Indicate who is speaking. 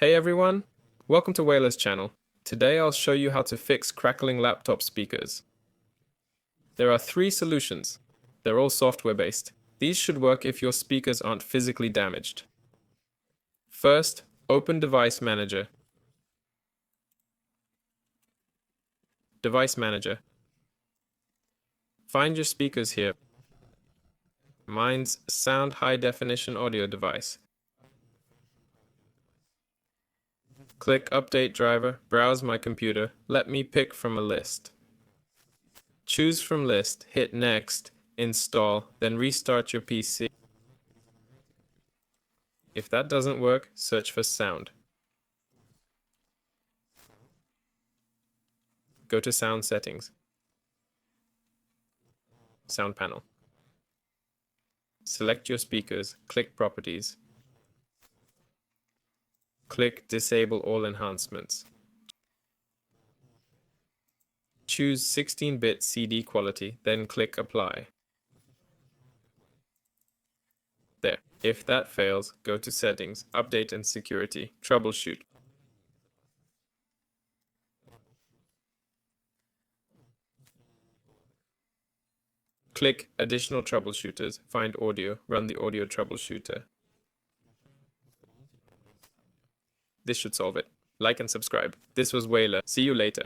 Speaker 1: Hey everyone, welcome to Wayla's channel. Today I'll show you how to fix crackling laptop speakers. There are 3 solutions. They're all software based. These should work if your speakers aren't physically damaged. First, open Device Manager. Device Manager. Find your speakers here. Mine's Sound High Definition Audio Device. Click Update Driver, browse my computer, let me pick from a list. Choose from list, hit Next, install, then restart your PC. If that doesn't work, search for sound. Go to Sound Settings. Sound Panel. Select your speakers, click Properties. Click Disable All Enhancements. Choose 16-bit CD quality, then click Apply. There. If that fails, go to Settings, Update and Security, Troubleshoot. Click Additional Troubleshooters, find Audio, run the Audio Troubleshooter. This should solve it. Like and subscribe. This was Wayla. See you later.